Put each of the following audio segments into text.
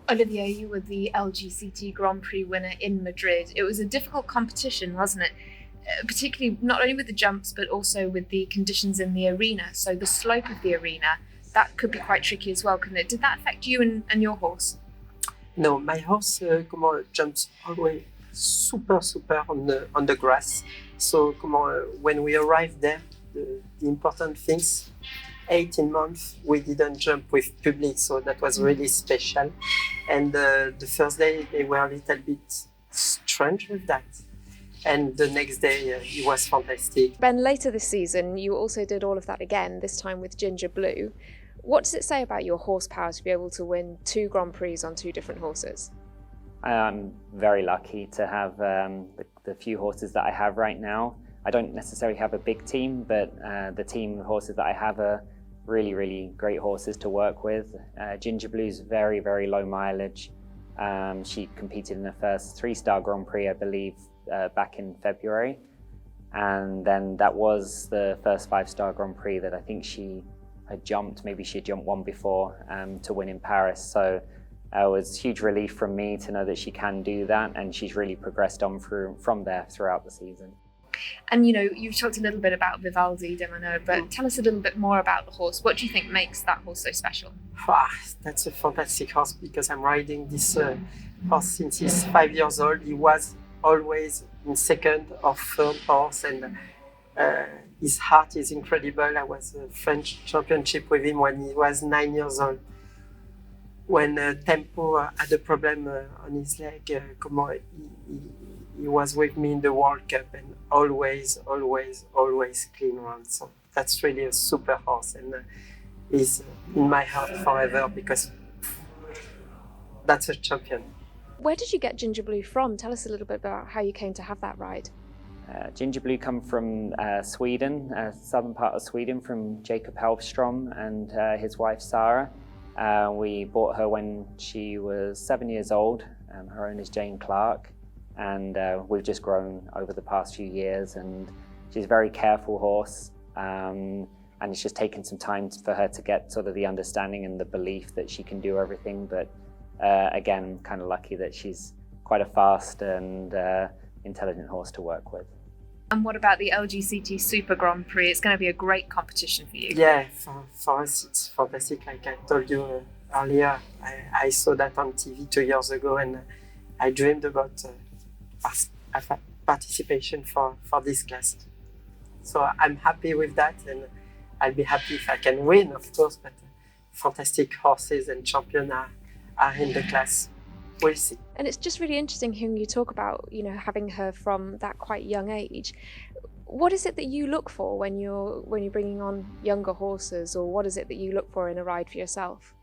Olivier, you were the LGCT Grand Prix winner in Madrid. It was a difficult competition, wasn't it? Particularly not only with the jumps, but also with the conditions in the arena. So the slope of the arena, that could be quite tricky as well, couldn't it? Did that affect you and your horse? No, my horse jumps always super on the grass. So when we arrived there, the important things, 18 months, we didn't jump with public, so that was really special. And the first day, they were a little bit strange with that. And the next day, it was fantastic. Ben, later this season, you also did all of that again, this time with Ginger Blue. What does it say about your horsepower to be able to win 2 Grand Prix on 2 different horses? I'm very lucky to have the few horses that I have right now. I don't necessarily have a big team, but the team of horses that I have are really great horses to work with. Ginger Blue's very low mileage. She competed in the first 3-star Grand Prix, I believe, back in February. And then that was the first 5-star Grand Prix that I think she had jumped. Maybe she had jumped one before to win in Paris. So it was huge relief from me to know that she can do that, and she's really progressed on from there throughout the season. And you've talked a little bit about Vivaldi, Domino, but tell us a little bit more about the horse. What do you think makes that horse so special? That's a fantastic horse, because I'm riding this horse since he's 5 years old. He was always in second or third horse, and his heart is incredible. I was a French championship with him when he was 9 years old. When Tempo had a problem on his leg, he was with me in the World Cup, and always clean run. So that's really a super horse, and he's in my heart forever, because that's a champion. Where did you get Ginger Blue from? Tell us a little bit about how you came to have that ride. Ginger Blue come from Sweden, southern part of Sweden, from Jacob Helfstrom and his wife Sarah. We bought her when she was 7 years old. Her owner is Jane Clark, and we've just grown over the past few years, and she's a very careful horse, and it's just taken some time for her to get sort of the understanding and the belief that she can do everything. But again, I'm kind of lucky that she's quite a fast and intelligent horse to work with. And what about the LGCT Super Grand Prix? It's going to be a great competition for you. Yeah, for us it's fantastic. Like I told you earlier, I saw that on TV 2 years ago, and I dreamed about participation for this class. So I'm happy with that, and I'll be happy if I can win, of course, but fantastic horses and champions are in the class. We'll see. And it's just really interesting hearing you talk about, having her from that quite young age. What is it that you look for when you're bringing on younger horses, or what is it that you look for in a ride for yourself?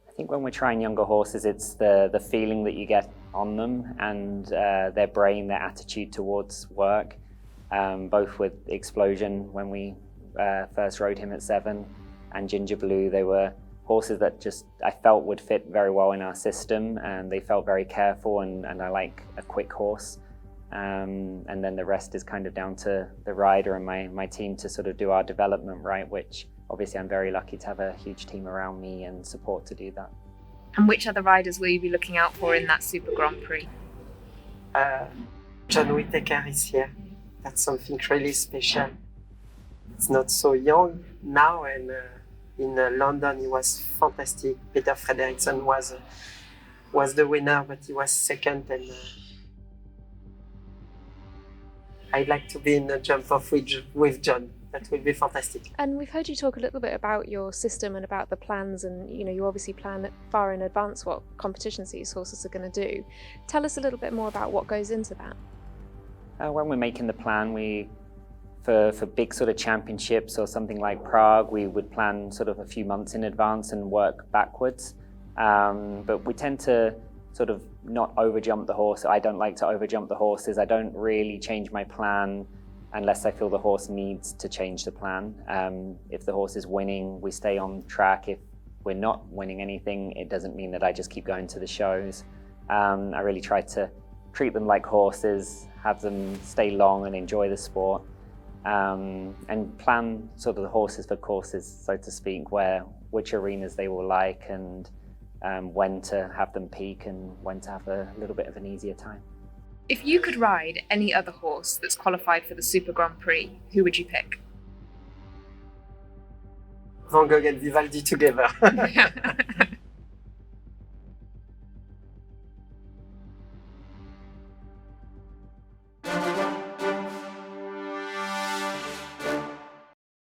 I think when we're trying younger horses, it's the feeling that you get on them, and their brain, their attitude towards work. Both with Explosion, when we first rode him at 7, and Ginger Blue, they were horses that just I felt would fit very well in our system, and they felt very careful, and I like a quick horse. And then the rest is kind of down to the rider and my team to sort of do our development, right, which obviously I'm very lucky to have a huge team around me and support to do that. And which other riders will you be looking out for in that Super Grand Prix? John Whittaker is here. That's something really special. It's not so young now, and in London, he was fantastic. Peter Frederiksen was the winner, but he was second, and I'd like to be in a jump off with John. That will be fantastic. And we've heard you talk a little bit about your system and about the plans, and you obviously plan far in advance what competitions these horses are going to do. Tell us a little bit more about what goes into that. When we're making the plan, for big sort of championships or something like Prague, we would plan sort of a few months in advance and work backwards. But we tend to sort of not overjump the horse. I don't like to overjump the horses. I don't really change my plan unless I feel the horse needs to change the plan. If the horse is winning, we stay on track. If we're not winning anything, it doesn't mean that I just keep going to the shows. I really try to treat them like horses, have them stay long and enjoy the sport. And plan sort of the horses for courses, so to speak, which arenas they will like, and when to have them peak and when to have a little bit of an easier time. If you could ride any other horse that's qualified for the Super Grand Prix, who would you pick? Van Gogh and Vivaldi together.